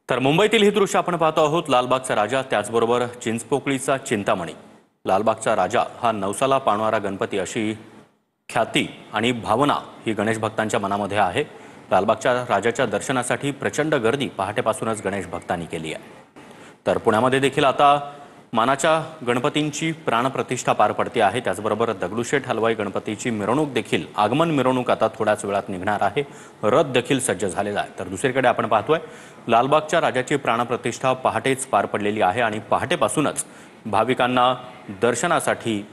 तर मुंबईतील ही दृश्य आपण पाहतो आहोत। लालबागचा राजा, त्याचबरोबर चिंचपोकळीचा चिंतामणी। लालबागचा राजा हा नवसाला पावणारा गणपती अशी ख्याती आणि भावना ही गणेश भक्तांच्या मनामध्ये आहे। लालबागच्या राजाच्या दर्शनासाठी प्रचंड गर्दी पहाटेपासूनच गणेश भक्तांनी केली आहे। तर पुण्यामध्ये देखील आता मानाच्या गणपतींची प्राणप्रतिष्ठा पार पडते आहे। त्याचबरोबर दगडूशेठ हलवाई गणपतीची मिरवणूक देखील, आगमन मिरवणूक आता थोड्याच वेळात निघणार आहे। रथ देखील सज्ज झालेला आहे। तर दुसरीकडे आपण पाहतोय लालबागच्या राजाची प्राणप्रतिष्ठा पहाटेच पार पडलेली आहे आणि पहाटेपासूनच भाविकांना दर्शनासाठी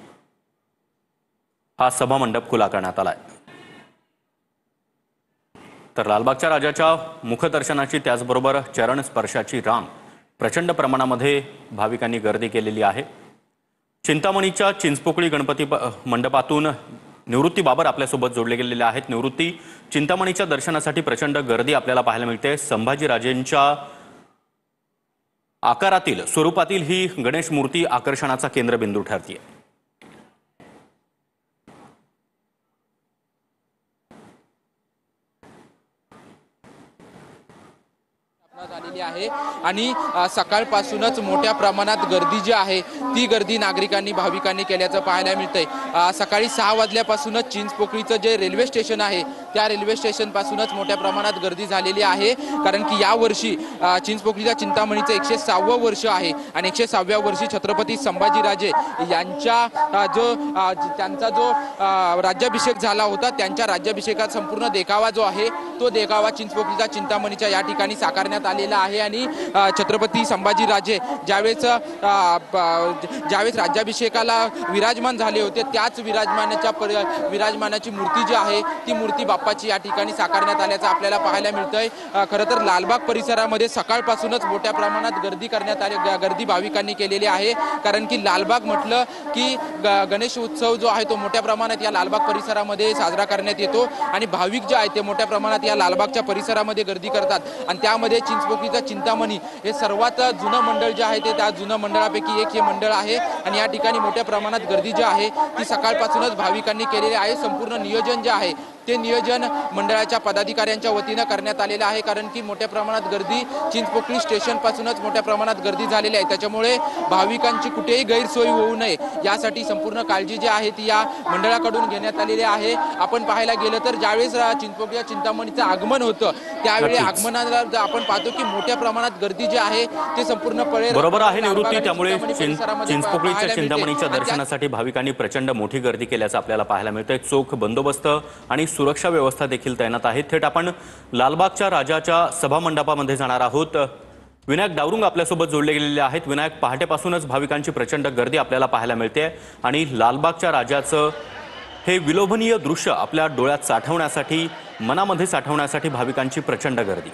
हा सभामंडप खुला करण्यात आलाय। तर लालबागच्या राजाच्या मुखदर्शनाची त्याचबरोबर चरण स्पर्शाची रांग प्रचंड प्रमाणामध्ये भाविकांनी गर्दी केलेली आहे। चिंतामणीच्या चिंचपोकळी गणपती मंडपातून निवृत्ती बाबर आपल्यासोबत जोडले गेलेले आहेत। निवृत्ती, चिंतामणीच्या दर्शनासाठी प्रचंड गर्दी आपल्याला पाहायला मिळते। संभाजीराजेंच्या आकारातील स्वरूपातील ही गणेश मूर्ती आकर्षणाचा केंद्रबिंदू ठरते। झालेली आहे आणि सकाळपासूनच मोठ्या प्रमाणात गर्दी जी आहे ती गर्दी नागरिकांनी भाविकांनी केल्याचं पाहायला मिळतंय। सकाळी 6 वाजल्यापासूनच चिंचपोकळीचं जे रेल्वे स्टेशन आहे त्या रेल्वे स्टेशन पासूनच मोठ्या प्रमाणात गर्दी झालेली आहे। कारण की या वर्षी चिंचपोकळीच्या चिंतामणीचं 106वं वर्ष आहे आणि 106व्या वर्षी छत्रपती संभाजीराजे यांच्या त्यांचा जो राज्याभिषेक झाला होता, त्यांच्या राज्याभिषेकात संपूर्ण देखावा जो आहे तो देखावा चिंचपोकळीच्या चिंतामणीच्या या ठिकाणी साकारण्यात आलेला आहे। आणि छत्रपती संभाजीराजे ज्यावेळेस राज्याभिषेकाला विराजमान झाले होते त्याच विराजमानाची मूर्ती जी आहे ती मूर्ती बाप्पाची या ठिकाणी साकारण्यात आल्याचं आपल्याला पाहायला मिळतंय। खरं तर लालबाग परिसरामध्ये सकाळपासूनच मोठ्या प्रमाणात गर्दी भाविकांनी केलेली आहे। कारण की लालबाग म्हटलं की गणेश उत्सव जो आहे तो मोठ्या प्रमाणात या लालबाग परिसरामध्ये साजरा करण्यात येतो आणि भाविक जे आहेत ते मोठ्या प्रमाणात या लालबागच्या परिसरामध्ये गर्दी करतात। आणि त्यामध्ये चिंचपोकळीचा चिंतामणी हे सर्वात जुनं मंडळ जे आहे ते त्या जुनं मंडळापैकी एक हे मंडळ आहे आणि या ठिकाणी मोठ्या प्रमाणात गर्दी जी आहे ती सकाळपासूनच भाविकांनी केलेली आहे। संपूर्ण नियोजन जे आहे ते नियोजन मंडळाच्या पदाधिकाऱ्यांच्या वतीनं करण्यात आलेलं आहे। कारण की मोठ्या प्रमाणात गर्दी चिंचपोकळी स्टेशन पासूनच मोठ्या प्रमाणात गर्दी झालेली आहे, त्याच्यामुळे भाविकांची कुठेही गैरसोय होऊ नये यासाठी संपूर्ण काळजी जी आहे ती या मंडळाकडून घेण्यात आलेली आहे। आपण पाहायला गेलं तर ज्यावेळेस चिंचपोकळीच्या चिंतामणीचं आगमन होतं त्यावेळी आगमनाला आपण पाहतो की मोठ्या प्रमाणात गर्दी जी आहे ते संपूर्णपणे बरोबर आहे निवृत्ती। त्यामुळे चिंचपोकळीच्या चिंतामणीच्या दर्शनासाठी भाविकांनी प्रचंड मोठी गर्दी केल्याचं आपल्याला पाहायला मिळतंय। चोख बंदोबस्त आणि सुरक्षा व्यवस्था देखील तैनात आहे। थेट आपण लालबागच्या राजाच्या सभामंडपामध्ये जाणार आहोत। विनायक डावरुंग आपल्यासोबत जोडले गेलेले आहेत। विनायक, पहाटेपासूनच भाविकांची प्रचंड गर्दी आपल्याला पाहायला मिळते आणि लालबागच्या राजाचं हे विलोभनीय दृश्य आपल्या डोळ्यात साठवण्यासाठी, मनामध्ये साठवण्यासाठी भाविकांची प्रचंड गर्दी।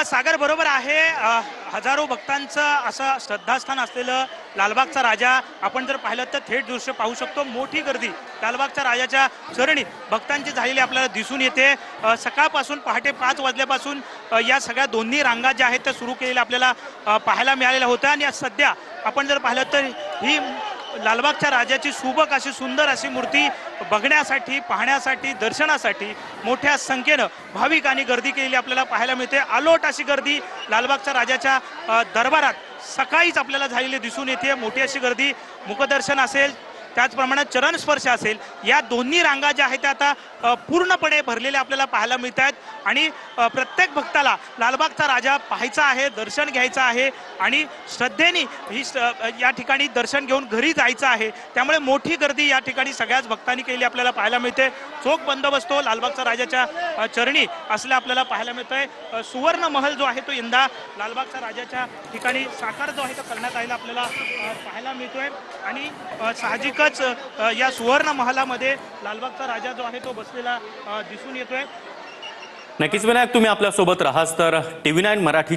सागर, बरोबर आहे। हजारो भक्तांचं असं श्रद्धास्थान असलेलं लालबागचा राजा आपण जर पाहिलं तर थेट दृश्य पाहू शकतो। मोठी गर्दी लालबागच्या राजाच्या चरणी भक्तांची झालेली आपल्याला दिसून येते। सकाळपासून पहाटे 5 वाजल्यापासून या सगळ्या दोन्ही रांगा ज्या आहेत त्या सुरू केलेल्या आपल्याला पाहायला मिळालेल्या होत्या आणि सध्या आपण जर पाहिलं तर ही लालबागच्या राजाची सुबक अशी सुंदर अशी मूर्ती बघण्यासाठी, पाहण्यासाठी, दर्शनासाठी मोठ्या संख्येनं भाविकांनी गर्दी केलेली आपल्याला पाहायला मिळते। अलोट अशी गर्दी लालबागच्या राजाच्या दरबारात सकाळीच आपल्याला झालेली दिसून येते। मोठी अशी गर्दी, मुखदर्शन असेल त्याचप्रमाणे चरण स्पर्श असेल, या दोन्ही रांगा ज्या आहेत त्या आता पूर्णपणे भरलेल्या आपल्याला पाहायला मिळत आहेत आणि प्रत्येक भक्ताला लालबागचा राजा पाहायचा आहे, दर्शन घ्यायचं आहे आणि श्रद्धेने ही या ठिकाणी दर्शन घेऊन घरी जायचं आहे। त्यामुळे मोठी गर्दी या ठिकाणी सगळ्याच भक्तांनी केलेली आपल्याला पाहायला मिळते। चोख बंदोबस्त लालबागचा राजाच्या चरणी असल्या आपल्याला पाहायला मिळतंय। सुवर्ण महल जो आहे तो यंदा लालबागच्या राजाच्या ठिकाणी साकार जो आहे तो करण्यात आलेला आपल्याला पाहायला मिळतोय आणि साहजिकच या सुवर्ण महालामध्ये लालबागचा राजा जो आहे तो बसलेला दिसून येतोय। नक्कीच विनायक, तुम्ही आपल्यासोबत राहाच तर TV9 मराठी